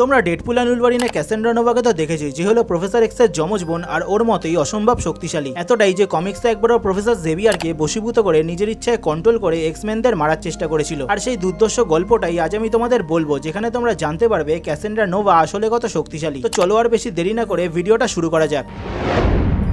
তোমরা ডেডপুল আর উলভারিনে ক্যাসেন্ড্রা নোভাকে তো দেখেছি, যে হলো প্রফেসর এক্সের যমজ বোন আর ওর মতোই অসম্ভব শক্তিশালী। এতটাই যে কমিক্সে একবারও প্রফেসর জেভিয়ারকে বশীভূত করে নিজের ইচ্ছায় কন্ট্রোল করে এক্সম্যানদের মারার চেষ্টা করেছিল। আর সেই দুর্দর্শ গল্পটাই আজ আমি তোমাদের বলবো, যেখানে তোমরা জানতে পারবে ক্যাসেন্ড্রা নোভা আসলে কত শক্তিশালী। তো চলো আর বেশি দেরি না করে ভিডিওটা শুরু করা যাক।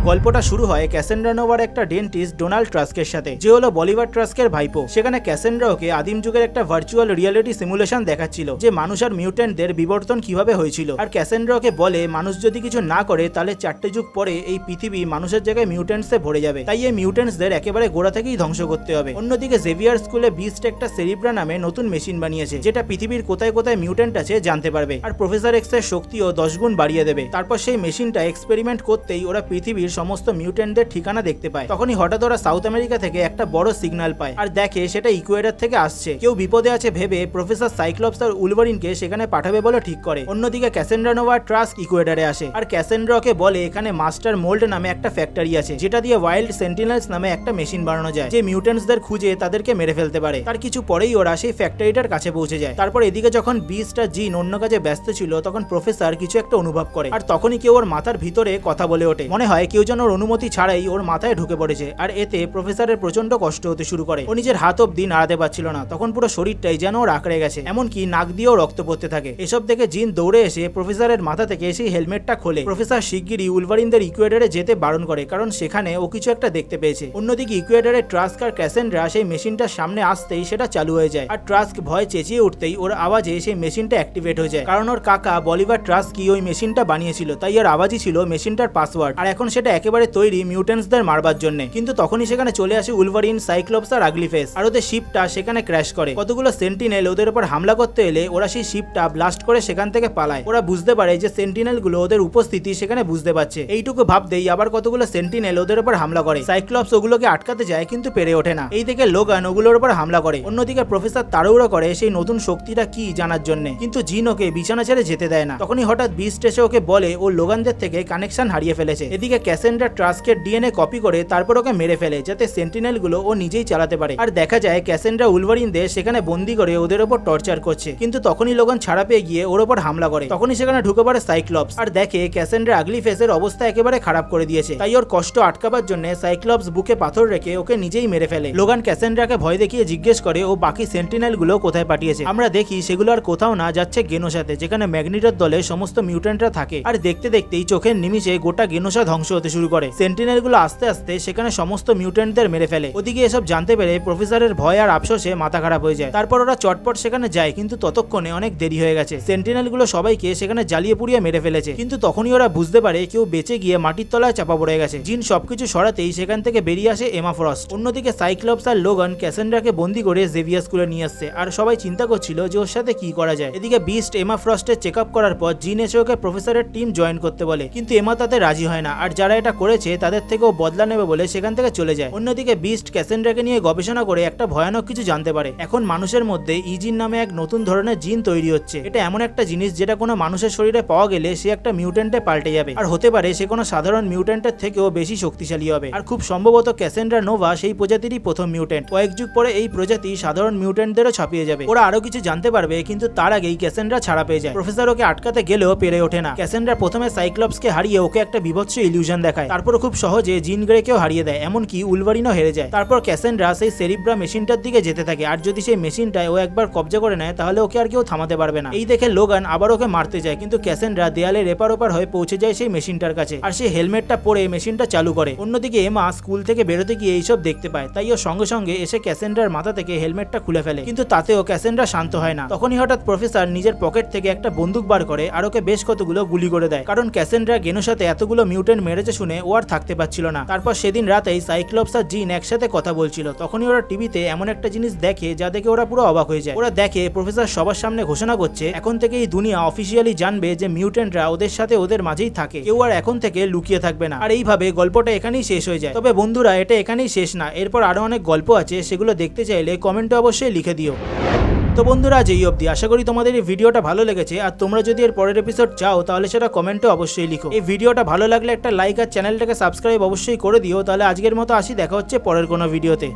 গল্পটা শুরু হয় ক্যাসেন্ড্রা নোভার একটা ডেন্টিস্ট ডোনাল্ড ট্রাস্কের সাথে, যে হলো বলিভার ট্রাস্কের ভাইপো। সেখানে ক্যাসেন্ড্রা ওকে আদিম যুগের একটা ভার্চুয়াল রিয়েলিটি সিমুলেশন দেখাচ্ছিল, যে মানুষ আর মিউটেন্টদের বিবর্তন কিভাবে হয়েছিল। আর ক্যাসেন্ড্রা ওকে বলে মানুষ যদি কিছু না করে তাহলে 4টে যুগ পরে এই পৃথিবী মানুষের জায়গায় মিউটেন্টসে ভরে যাবে, তাই এই মিউটেন্টসদের একেবারে গোড়া থেকেই ধ্বংস করতে হবে। অন্যদিকে জেভিয়ার স্কুলে বিস্ট একটা সেরিব্রা নামে নতুন মেশিন বানিয়েছে, যেটা পৃথিবীর কোথায় কোথায় মিউটেন্ট আছে জানতে পারবে, আর প্রফেসর এক্স এর শক্তিও 10 গুণ বাড়িয়ে দেবে। তারপর সেই মেশিনটা এক্সপেরিমেন্ট করতেই ওরা পৃথিবীর সমস্ত মিউটেন্টদের ঠিকানা দেখতে পায়। তখনই হঠাৎ ওরা সাউথ আমেরিকা থেকে একটা বড় সিগন্যাল পায়, আর দেখে সেটা ইকুয়েডর থেকে আসছে। কেউ বিপদে আছে ভেবে প্রফেসর সাইক্লপস আর উলভারিনকে সেখানে পাঠাবে বলে ঠিক করে। অন্যদিকে ক্যাসেন্ড্রা নোভা ট্রাস্ক ইকুয়েডরে আসে, আর ক্যাসেন্ড্রাকে বলে এখানে মাস্টার মোল্ড নামে একটা ফ্যাক্টরি আছে, যেটা দিয়ে ওয়াইল্ড সেন্টিনেলস নামে একটা মেশিন বানানো যায়, যে মিউটেন্টসদের খুঁজে তাদেরকে মেরে ফেলতে পারে। তার কিছু পরেই ওরা সেই ফ্যাক্টরিটার কাছে পৌঁছে যায়। তারপর এদিকে যখন বিস্ট আর জিন অন্য কাজে ব্যস্ত ছিল, তখন প্রফেসর কিছু একটা অনুভব করে, আর তখনই কেউ ওর মাথার ভিতরে কথা বলে ওঠে। মনে হয় কেউ যেন ওর অনুমতি ছাড়াই ওর মাথায় ঢুকে পড়েছে, আর এতে প্রফেসরের প্রচন্ড কষ্ট হতে শুরু করে। ও নিজের হাত অব্দি নাড়াতে পারছিল না, তখন পুরো শরীরটাই যেন ওর আঁকড়ে গেছে, এমনকি নাক দিয়েও রক্ত পড়তে থাকে। এসব দেখে জিন দৌড়ে এসে প্রফেসরের মাথা থেকে সেই হেলমেটটা খোলে। প্রফেসর শিগগিরই উলভারিনদের ইকুয়েডরে যেতে বারণ করে, কারণ সেখানে ও কিছু একটা দেখতে পেয়েছে। অন্যদিকে ইকুয়েডরে ট্রাস্ক আর ক্যাসেন্ড্রা সেই মেশিনটার সামনে আসতেই সেটা চালু হয়ে যায়, আর ট্রাস্ক ভয় চেঁচিয়ে উঠতেই ওর আওয়াজে সেই মেশিনটা অ্যাক্টিভেট হয়ে যায়, কারণ ওর কাকা বলিভার ট্রাস্কই ওই মেশিনটা বানিয়েছিল, তাই ওর আওয়াজই ছিল মেশিনটার পাসওয়ার্ড। আর এখন সেটা একেবারে তৈরি মিউটেন্টসদের মারবার জন্য। কিন্তু তখনই সেখানে চলে আসে উলভারিন, সাইক্লপস আর আগলি ফেস, আর ওদের শিপটা সেখানে ক্র্যাশ করে। কতগুলো সেন্টিনেল ওদের উপর হামলা করতে এলে ওরা সেই শিপটা ব্লাস্ট করে সেখান থেকে পালায়। ওরা বুঝতে পারে যে সেন্টিনেল গুলো ওদের উপস্থিতি সেখানে বুঝতে পারছে। এইটুকু ভাবতেই আবার কতগুলো সেন্টিনেল ওদের উপর হামলা করে। সাইক্লপস ওগুলোকে আটকাতে যায়, কিন্তু পেরে ওঠে না। এই থেকে লোগান ওগুলোর উপর হামলা করে। অন্যদিকে প্রফেসর তাড়াহুড়ো করে সেই নতুন শক্তিটা কি জানার জন্য, কিন্তু জিন ওকে বিছানা ছেড়ে যেতে দেয় না। তখনই হঠাৎ বিস্ট এসে ওকে বলে ও লোগানদের থেকে কানেকশন হারিয়ে ফেলেছে। এদিকে ক্যাসেন্ড্রা ট্রাস্কের ডিএনএ কপি করে তারপর ওকে মেরে ফেলে, যাতে সেন্টিনেল গুলো ও নিজেই চালাতে পারে। আর দেখা যায় ক্যাসেন্ড্রা উলভারিনদের সেখানে বন্দি করে ওদের উপর টর্চার করছে, কিন্তু তখনই লোগান ছাড়া পেয়ে গিয়ে ওর উপর হামলা করে। তখনই সেখানে ঢুকে পড়ে সাইক্লপস, আর দেখে ক্যাসেন্ড্রা আগলি ফেসের অবস্থা একেবারে খারাপ করে দিয়েছে, তাই ওর কষ্ট আটকাবার জন্য সাইক্লপস বুকে পাথর রেখে ওকে নিজেই মেরে ফেলে। লোগান ক্যাসেন্ড্রাকে ভয় দেখিয়ে জিজ্ঞেস করে ও বাকি সেন্টিনেল গুলো কোথায় পাঠিয়েছে। আমরা দেখি সেগুলো আর কোথাও না, যাচ্ছে গেনোসাতে, যেখানে ম্যাগনিটোর দলে সমস্ত মিউটেন্টরা থাকে। আর দেখতে দেখতেই চোখের নিমিষে গোটা গেনোসা ধ্বংস হতে শুরু করে। সেন্টিনেল গুলো আস্তে আস্তে সেখানে সমস্ত মিউটেন্টদের মেরে ফেলে। ওদিকে এসব জানতে পেরে প্রফেসরের ভয় আর আফসোসে মাথা খারাপ হয়ে যায়। তারপর ওরা চটপট সেখানে যায়, কিন্তু ততক্ষণে অনেক দেরি হয়ে গেছে। সেন্টিনেল গুলো সবাইকে সেখানে জ্বালিয়ে পুড়িয়ে মেরে ফেলেছে, কিন্তু তখনই ওরা বুঝতে পারে কেউ বেঁচে গিয়ে মাটির তলায় চাপা পড়ে গেছে। জিন সবকিছু সরাতেই সেখান থেকে বেরিয়ে আসে এমা ফ্রস্ট। অন্যদিকে সাইক্লপস আর লোগান ক্যাসেন্ড্রাকে বন্দি করে জেভিয়ার স্কুলে নিয়ে আসছে, আর সবাই চিন্তা করছিল যে ওর সাথে কি করা যায়। এদিকে বিস্ট এমা ফ্রস্টের চেক আপ করার পর জিন এসে ওকে প্রফেসরের টিম জয়েন করতে বলে, কিন্তু এমা তাতে রাজি হয় না, আর যারা এটা করেছে তাদের থেকেও বদলা নেবে বলে সেখান থেকে চলে যায়। অন্যদিকে বিস্ট ক্যাসেন্ড্রাকে নিয়ে গবেষণা করে একটা ভয়ানক কিছু জানতে পারে। এখন মানুষের মধ্যে ইজিন নামে এক নতুন ধরনের জিন তৈরি হচ্ছে। এটা এমন একটা জিনিস যেটা কোনো মানুষের শরীরে পাওয়া গেলে সে একটা মিউটেন্টে পাল্টে যাবে, আর হতে পারে সে কোনো সাধারণ মিউটেন্টের থেকেও বেশি শক্তিশালী হবে। আর খুব সম্ভবত ক্যাসেন্ড্রা নোভা সেই প্রজাতিরই প্রথম মিউটেন্ট। কয়েক যুগ পরে এই প্রজাতি সাধারণ মিউটেন্টদেরও ছাপিয়ে যাবে। ওরা আরো কিছু জানতে পারবে, কিন্তু তার আগেই ক্যাসেন্ড্রা ছাড়া পেয়ে যায়। প্রফেসর ওকে আটকাতে গেলেও পেরে ওঠে না। ক্যাসেন্ড্রা প্রথমে সাইক্লপসকে হারিয়ে ওকে একটা বিভৎস ইলিউশন দেখায়, তারপর খুব সহজে জিন গ্রেকেও হারিয়ে দেয়, এমনকি উলভারিনও হেরে যায়। তারপর ক্যাসেন্ড্রা সেই সেরিব্রা মেশিনটার দিকে যেতে থাকে, আর যদি সেই মেশিনটায় ও একবার কবজা করে নেয় তাহলে ওকে আর কেউ থামাতে পারবে না। এই দেখে লোগান আবার ওকে মারতে যায়, কিন্তু ক্যাসেন্ড্রা দেয়ালের এপার ওপার হয়ে পৌঁছে যায় সেই মেশিনটার কাছে, আর সেই হেলমেটটা পরে মেশিনটা চালু করে। অন্যদিকে এমা স্কুল থেকে বেরোতে গিয়ে এইসব দেখতে পায়, তাই ও সঙ্গে সঙ্গে এসে ক্যাসেন্ড্রার মাথা থেকে হেলমেটটা খুলে ফেলে, কিন্তু তাতেও ক্যাসেন্ড্রা শান্ত হয় না। তখনই হঠাৎ প্রফেসর নিজের পকেট থেকে একটা বন্দুক বার করে আর ওকে বেশ কতগুলো গুলি করে দেয়, কারণ ক্যাসেন্ড্রা গেনোসাতে এতগুলো মিউটেন্ট মেরেছে শুনে ও আর থাকতে পারছিল না। তারপর সেদিন রাতেই সাইক্লপস আর জিন একসাথে কথা বলছিল, তখনই ওরা টিভিতে এমন একটা জিনিস দেখে যা দেখে ওরা পুরো অবাক হয়ে যায়। ওরা দেখে প্রফেসর সবার সামনে ঘোষণা করছে এখন থেকে এই দুনিয়া অফিসিয়ালি জানবে যে মিউটেন্টরা ওদের সাথে ওদের মাঝেই থাকে, কেউ আর এখন থেকে লুকিয়ে থাকবে না। আর এইভাবে গল্পটা এখানেই শেষ হয়ে যায়। তবে বন্ধুরা, এটা এখানেই শেষ না, এরপর আরো অনেক গল্প আছে, সেগুলো দেখতে চাইলে কমেন্টে অবশ্যই লিখে দিও। তো বন্ধুরা, আজ এই অবধি। আশা করি তোমাদের এই ভিডিওটা ভালো লেগেছে, আর তোমরা যদি এর পরের এপিসোড চাও তাহলে সেটা কমেন্টে অবশ্যই লিখো। এই ভিডিওটা ভালো লাগলে একটা লাইক আর চ্যানেলটাকে সাবস্ক্রাইব অবশ্যই করে দিও। তাহলে আজকের মতো আসি, দেখা হচ্ছে পরের কোনো ভিডিওতে।